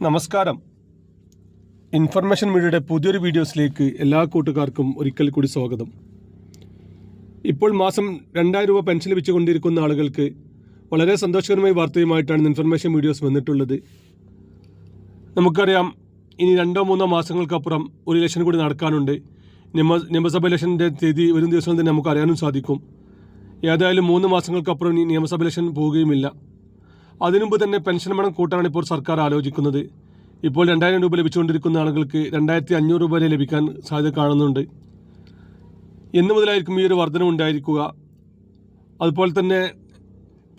നമസ്കാരം. ഇൻഫർമേഷൻ മീഡിയയുടെ പുതിയൊരു വീഡിയോസിലേക്ക് എല്ലാ കൂട്ടുകാർക്കും ഒരിക്കൽ കൂടി സ്വാഗതം. ഇപ്പോൾ മാസം 2000 രൂപ പെൻഷൻ ലഭിച്ചുകൊണ്ടിരിക്കുന്ന ആളുകൾക്ക് വളരെ സന്തോഷകരമായ വാർത്തയുമായിട്ടാണ് ഇൻഫർമേഷൻ വീഡിയോസ് വന്നിട്ടുള്ളത്. നമുക്കറിയാം, ഇനി 2-3 മാസങ്ങൾക്കപ്പുറം ഒരു ഇലക്ഷൻ കൂടി നടക്കാനുണ്ട്. നിയമസഭ ഇലക്ഷൻ്റെ തീയതി വരും ദിവസം തന്നെ നമുക്ക് അറിയാനും സാധിക്കും. ഏതായാലും 3 മാസങ്ങൾക്കപ്പുറം ഈ നിയമസഭ ഇലക്ഷൻ പോവുകയുമില്ല. അതിനുമുമ്പ് തന്നെ പെൻഷൻ പണം കൂട്ടാനാണ് ഇപ്പോൾ സർക്കാർ ആലോചിക്കുന്നത്. ഇപ്പോൾ 2000 രൂപ ലഭിച്ചുകൊണ്ടിരിക്കുന്ന ആളുകൾക്ക് 2500 രൂപ വരെ ലഭിക്കാൻ സാധ്യത കാണുന്നുണ്ട്. എന്ന് മുതലായിരിക്കും ഈ ഒരു വർധനം ഉണ്ടായിരിക്കുക. അതുപോലെ തന്നെ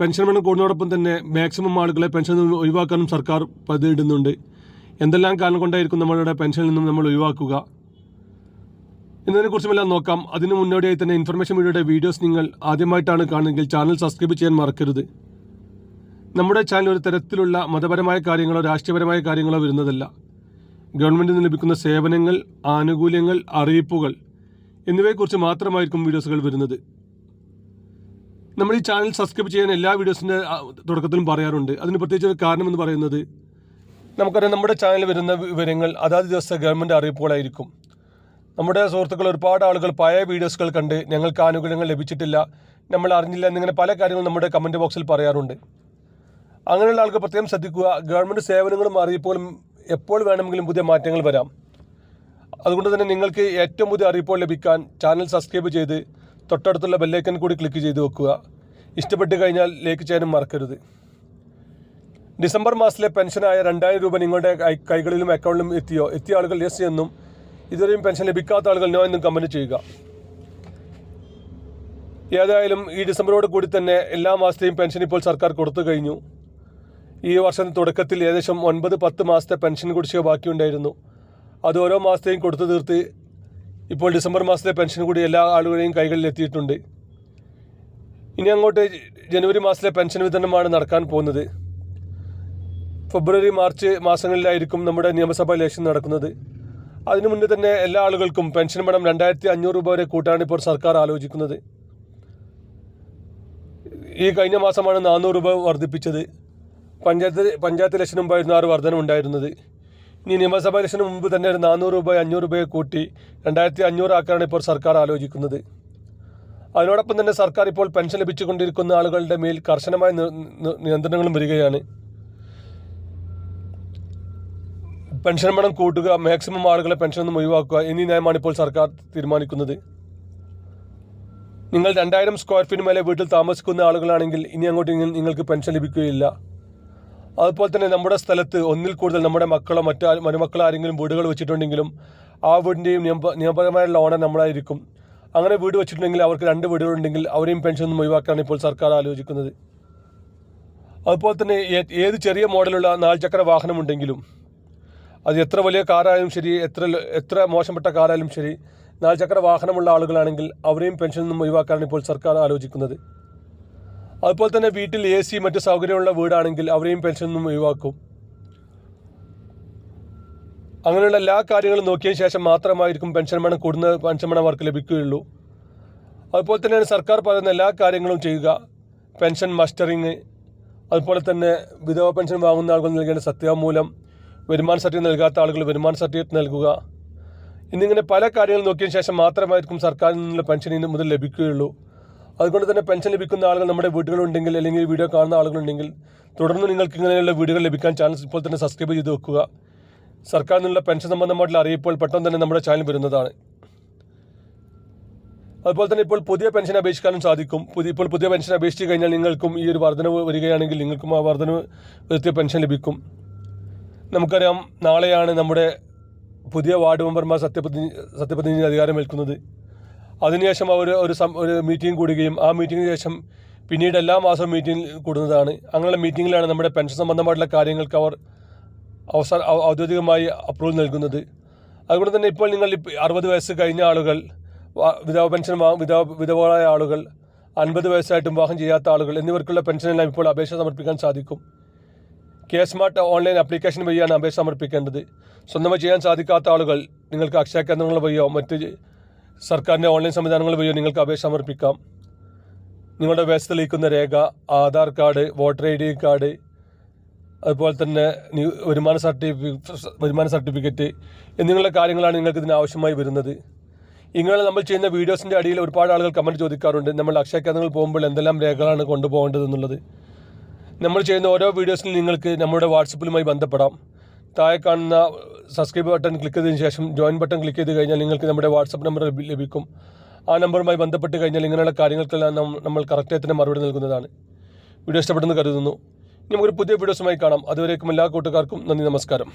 പെൻഷൻ പണം കൂടുന്നതോടൊപ്പം തന്നെ മാക്സിമം ആളുകളെ പെൻഷൻ ഒഴിവാക്കാനും സർക്കാർ പദ്ധതിയിടുന്നുണ്ട്. എന്തെല്ലാം കാരണം കൊണ്ടായിരിക്കും നമ്മളുടെ പെൻഷനിൽ നിന്നും നമ്മൾ ഒഴിവാക്കുക എന്നതിനെക്കുറിച്ചുമെല്ലാം നോക്കാം. അതിന് മുന്നോടിയായി തന്നെ ഇൻഫർമേഷൻ മീഡിയയുടെ വീഡിയോസ് നിങ്ങൾ ആദ്യമായിട്ടാണ് കാണുന്നതെങ്കിൽ ചാനൽ സബ്സ്ക്രൈബ് ചെയ്യാൻ മറക്കരുത്. നമ്മുടെ ചാനൽ ഒരു തരത്തിലുള്ള മതപരമായ കാര്യങ്ങളോ രാഷ്ട്രീയപരമായ കാര്യങ്ങളോ വരുന്നതല്ല. ഗവൺമെൻറ്റിൽ നിന്ന് ലഭിക്കുന്ന സേവനങ്ങൾ, ആനുകൂല്യങ്ങൾ, അറിയിപ്പുകൾ എന്നിവയെക്കുറിച്ച് മാത്രമായിരിക്കും വീഡിയോസുകൾ വരുന്നത്. നമ്മൾ ഈ ചാനൽ സബ്സ്ക്രൈബ് ചെയ്യാൻ എല്ലാ വീഡിയോസിൻ്റെ തുടക്കത്തിലും പറയാറുണ്ട്. അതിന് പ്രത്യേകിച്ച് ഒരു കാരണമെന്ന് പറയുന്നത്, നമുക്കറിയാം, നമ്മുടെ ചാനലിൽ വരുന്ന വിവരങ്ങൾ അതാത് ദിവസത്തെ ഗവൺമെൻറ് അറിയിപ്പുകളായിരിക്കും. നമ്മുടെ സുഹൃത്തുക്കൾ ഒരുപാട് ആളുകൾ പഴയ വീഡിയോസുകൾ കണ്ട് ഞങ്ങൾക്ക് ആനുകൂല്യങ്ങൾ ലഭിച്ചിട്ടില്ല, നമ്മൾ അറിഞ്ഞില്ല എന്നിങ്ങനെ പല കാര്യങ്ങളും നമ്മുടെ കമൻറ്റ് ബോക്സിൽ പറയാറുണ്ട്. അങ്ങനെയുള്ള ആൾക്ക് പ്രത്യേകം ശ്രദ്ധിക്കുക. ഗവൺമെൻറ് സേവനങ്ങളും അറിയിപ്പുകളും എപ്പോൾ വേണമെങ്കിലും പുതിയ മാറ്റങ്ങൾ വരാം. അതുകൊണ്ട് തന്നെ നിങ്ങൾക്ക് ഏറ്റവും പുതിയ അറിയിപ്പുകൾ ലഭിക്കാൻ ചാനൽ സബ്സ്ക്രൈബ് ചെയ്ത് തൊട്ടടുത്തുള്ള ബെല്ലൈക്കൻ കൂടി ക്ലിക്ക് ചെയ്ത് വെക്കുക. ഇഷ്ടപ്പെട്ട് കഴിഞ്ഞാൽ ലൈക്ക് ചെയ്യാനും മറക്കരുത്. ഡിസംബർ മാസത്തിലെ പെൻഷനായ 2000 രൂപ നിങ്ങളുടെ കൈകളിലും അക്കൗണ്ടിലും എത്തിയ ആളുകൾ യെസ് എന്നും ഇതുവരെയും പെൻഷൻ ലഭിക്കാത്ത ആളുകൾ നോ എന്നും കമൻറ്റ് ചെയ്യുക. ഏതായാലും ഈ ഡിസംബറോട് കൂടി തന്നെ എല്ലാ മാസത്തെയും പെൻഷൻ ഇപ്പോൾ സർക്കാർ കൊടുത്തു കഴിഞ്ഞു. ഈ വർഷം തുടക്കത്തിൽ ഏകദേശം 9-10 മാസത്തെ പെൻഷൻ കുടിശ്ശിക ബാക്കിയുണ്ടായിരുന്നു. അത് ഓരോ മാസത്തെയും കൊടുത്തു തീർത്ത് ഇപ്പോൾ ഡിസംബർ മാസത്തെ പെൻഷൻ കൂടി എല്ലാ ആളുകളെയും കൈകളിൽ എത്തിയിട്ടുണ്ട്. ഇനി അങ്ങോട്ട് ജനുവരി മാസത്തിലെ പെൻഷൻ വിതരണമാണ് നടക്കാൻ പോകുന്നത്. ഫെബ്രുവരി, മാർച്ച് മാസങ്ങളിലായിരിക്കും നമ്മുടെ നിയമസഭാ ഇലക്ഷൻ നടക്കുന്നത്. അതിനു മുന്നേ തന്നെ എല്ലാ ആളുകൾക്കും പെൻഷൻ പണം 2500 രൂപ വരെ കൂട്ടാണ് ഇപ്പോൾ സർക്കാർ ആലോചിക്കുന്നത്. ഈ കഴിഞ്ഞ മാസമാണ് 400 രൂപ വർദ്ധിപ്പിച്ചത്. പഞ്ചായത്ത് ഇലക്ഷന് മുമ്പായിരുന്നു 6 വർധനം ഉണ്ടായിരുന്നത്. ഇനി നിയമസഭാ ഇലക്ഷന് മുമ്പ് തന്നെ ഒരു 400 രൂപ 500 രൂപയെ കൂട്ടി 2500 ആക്കാനാണ് ഇപ്പോൾ സർക്കാർ ആലോചിക്കുന്നത്. അതിനോടൊപ്പം തന്നെ സർക്കാർ ഇപ്പോൾ പെൻഷൻ ലഭിച്ചുകൊണ്ടിരിക്കുന്ന ആളുകളുടെ മേൽ കർശനമായ നിയന്ത്രണങ്ങളും വരികയാണ്. പെൻഷൻ പണം കൂട്ടുക, മാക്സിമം ആളുകളെ പെൻഷനൊന്നും ഒഴിവാക്കുക എന്നീ നയമാണ് ഇപ്പോൾ സർക്കാർ തീരുമാനിക്കുന്നത്. നിങ്ങൾ 2000 സ്ക്വയർ ഫീറ്റ് മേലെ വീട്ടിൽ താമസിക്കുന്ന ആളുകളാണെങ്കിൽ ഇനി അങ്ങോട്ട് നിങ്ങൾക്ക് പെൻഷൻ ലഭിക്കുകയില്ല. അതുപോലെ തന്നെ നമ്മുടെ സ്ഥലത്ത് ഒന്നിൽ കൂടുതൽ നമ്മുടെ മക്കളോ മരുമക്കളോ ആരെങ്കിലും വീടുകൾ വെച്ചിട്ടുണ്ടെങ്കിലും ആ വീടിൻ്റെയും നിയമപരമായുള്ള ഓണർ നമ്മളായിരിക്കും. അങ്ങനെ വീട് വെച്ചിട്ടുണ്ടെങ്കിൽ അവർക്ക് 2 വീടുകളുണ്ടെങ്കിൽ അവരെയും പെൻഷനൊന്നും ഒഴിവാക്കാനാണ് ഇപ്പോൾ സർക്കാർ ആലോചിക്കുന്നത്. അതുപോലെ തന്നെ ഏത് ചെറിയ മോഡലുള്ള 4 ചക്ര വാഹനമുണ്ടെങ്കിലും, അത് എത്ര വലിയ കാറായാലും ശരി, എത്ര മോശപ്പെട്ട കാറായാലും ശരി, 4 ചക്ര വാഹനമുള്ള ആളുകളാണെങ്കിൽ അവരെയും പെൻഷനൊന്നും ഒഴിവാക്കാനാണ് ഇപ്പോൾ സർക്കാർ ആലോചിക്കുന്നത്. അതുപോലെ തന്നെ വീട്ടിൽ AC മറ്റ് സൗകര്യമുള്ള വീടാണെങ്കിൽ അവരെയും പെൻഷനൊന്നും ഒഴിവാക്കും. അങ്ങനെയുള്ള എല്ലാ കാര്യങ്ങളും നോക്കിയതിന് ശേഷം മാത്രമായിരിക്കും പെൻഷൻ പണം അവർക്ക് ലഭിക്കുകയുള്ളൂ. അതുപോലെ തന്നെയാണ് സർക്കാർ പറയുന്ന എല്ലാ കാര്യങ്ങളും ചെയ്യുക. പെൻഷൻ മസ്റ്ററിങ്, അതുപോലെ തന്നെ വിധവ പെൻഷൻ വാങ്ങുന്ന ആളുകൾ നൽകേണ്ട സത്യവാങ്മൂലം, വരുമാന സർട്ടിഫിക്കറ്റ് നൽകാത്ത ആളുകൾ വരുമാന സർട്ടിഫിക്കറ്റ് നൽകുക എന്നിങ്ങനെ പല കാര്യങ്ങളും നോക്കിയതിന് ശേഷം മാത്രമായിരിക്കും സർക്കാരിൽ നിന്നുള്ള പെൻഷൻ ഇന്ന് മുതൽ ലഭിക്കുകയുള്ളൂ. അതുകൊണ്ട് തന്നെ പെൻഷൻ ലഭിക്കുന്ന ആളുകൾ നമ്മുടെ വീടുകളുണ്ടെങ്കിൽ അല്ലെങ്കിൽ വീഡിയോ കാണുന്ന ആളുകളുണ്ടെങ്കിൽ തുടർന്ന് നിങ്ങൾക്ക് ഇങ്ങനെയുള്ള വീഡിയോകൾ ലഭിക്കാൻ ചാനൽ ഇപ്പോൾ തന്നെ സബ്സ്ക്രൈബ് ചെയ്ത് വെക്കുക. സർക്കാരിൽ നിന്നുള്ള പെൻഷൻ സംബന്ധമായിട്ടുള്ള അറിയിപ്പോൾ പെട്ടെന്ന് തന്നെ നമ്മുടെ ചാനൽ വരുന്നതാണ്. അതുപോലെ തന്നെ ഇപ്പോൾ പുതിയ പെൻഷൻ അപേക്ഷിക്കാനും സാധിക്കും. പുതിയ പെൻഷൻ അപേക്ഷിച്ച് കഴിഞ്ഞാൽ നിങ്ങൾക്കും ഈ ഒരു വർധനവ് വരികയാണെങ്കിൽ നിങ്ങൾക്കും ആ വർധനവ് വരുത്തിയ പെൻഷൻ ലഭിക്കും. നമുക്കറിയാം, നാളെയാണ് നമ്മുടെ പുതിയ വാർഡ് മെമ്പർമാർ സത്യപ്രതിജ്ഞ അധികാരമേൽക്കുന്നത്. അതിനുശേഷം അവർ ഒരു മീറ്റിംഗ് കൂടുകയും ആ മീറ്റിങ്ങിന് ശേഷം പിന്നീട് എല്ലാ മാസവും മീറ്റിംഗ് കൂടുന്നതാണ്. അങ്ങനെയുള്ള മീറ്റിങ്ങിലാണ് നമ്മുടെ പെൻഷൻ സംബന്ധമായിട്ടുള്ള കാര്യങ്ങൾക്ക് അവർ ഔദ്യോഗികമായി അപ്രൂവൽ നൽകുന്നത്. അതുകൊണ്ട് തന്നെ ഇപ്പോൾ നിങ്ങൾ 60 വയസ്സ് കഴിഞ്ഞ ആളുകൾ, വിധവ പെൻഷൻ വിധവകളായ ആളുകൾ, 50 വയസ്സായിട്ടും വിവാഹം ചെയ്യാത്ത ആളുകൾ എന്നിവർക്കുള്ള പെൻഷനെല്ലാം ഇപ്പോൾ അപേക്ഷ സമർപ്പിക്കാൻ സാധിക്കും. സ്മാർട്ട് ഓൺലൈൻ ആപ്ലിക്കേഷൻ വഴിയാണ് അപേക്ഷ സമർപ്പിക്കേണ്ടത്. സ്വന്തമായി ചെയ്യാൻ സാധിക്കാത്ത ആളുകൾ നിങ്ങൾക്ക് അക്ഷയ കേന്ദ്രങ്ങൾ വഴിയോ മറ്റ് സർക്കാരിൻ്റെ ഓൺലൈൻ സംവിധാനങ്ങൾ വഴിയോ നിങ്ങൾക്ക് അപേക്ഷ സമർപ്പിക്കാം. നിങ്ങളുടെ വയസ്സ് തെളിയിക്കുന്ന രേഖ, Aadhaar card, voter ID card, അതുപോലെ തന്നെ വരുമാന സർട്ടിഫിക്കറ്റ് എന്നിങ്ങനെയുള്ള കാര്യങ്ങളാണ് നിങ്ങൾക്ക് ഇതിന് ആവശ്യമായി വരുന്നത്. ഇങ്ങനെ നമ്മൾ ചെയ്യുന്ന വീഡിയോസിൻ്റെ അടിയിൽ ഒരുപാട് ആളുകൾ കമൻറ്റ് ചോദിക്കാറുണ്ട്, നമ്മൾ അക്ഷയ കേന്ദ്രങ്ങളിൽ പോകുമ്പോൾ എന്തെല്ലാം രേഖകളാണ് കൊണ്ടുപോകേണ്ടതെന്നുള്ളത്. നമ്മൾ ചെയ്യുന്ന ഓരോ വീഡിയോസിലും നിങ്ങൾക്ക് നമ്മുടെ വാട്സപ്പിലുമായി ബന്ധപ്പെടാം. താഴെ കാണുന്ന സബ്സ്ക്രൈബ് ബട്ടൺ ക്ലിക്ക് ചെയ്തതിന് ശേഷം ജോയിൻ ബട്ടൺ ക്ലിക്ക് ചെയ്ത് കഴിഞ്ഞാൽ നിങ്ങൾക്ക് നമ്മുടെ വാട്സപ്പ് നമ്പർ ലഭിക്കും. ആ നമ്പറുമായി ബന്ധപ്പെട്ട് കഴിഞ്ഞാൽ ഇങ്ങനെയുള്ള കാര്യങ്ങൾക്കെല്ലാം നമ്മൾ കറക്റ്റായി തന്നെ മറുപടി നൽകുന്നതാണ്. വീഡിയോ ഇഷ്ടപ്പെടുന്നു കരുതുന്നു. ഇനി നമുക്കൊരു പുതിയ വീഡിയോസുമായി കാണാം. അതുവരേക്കും എല്ലാ കൂട്ടുകാർക്കും നന്ദി, നമസ്കാരം.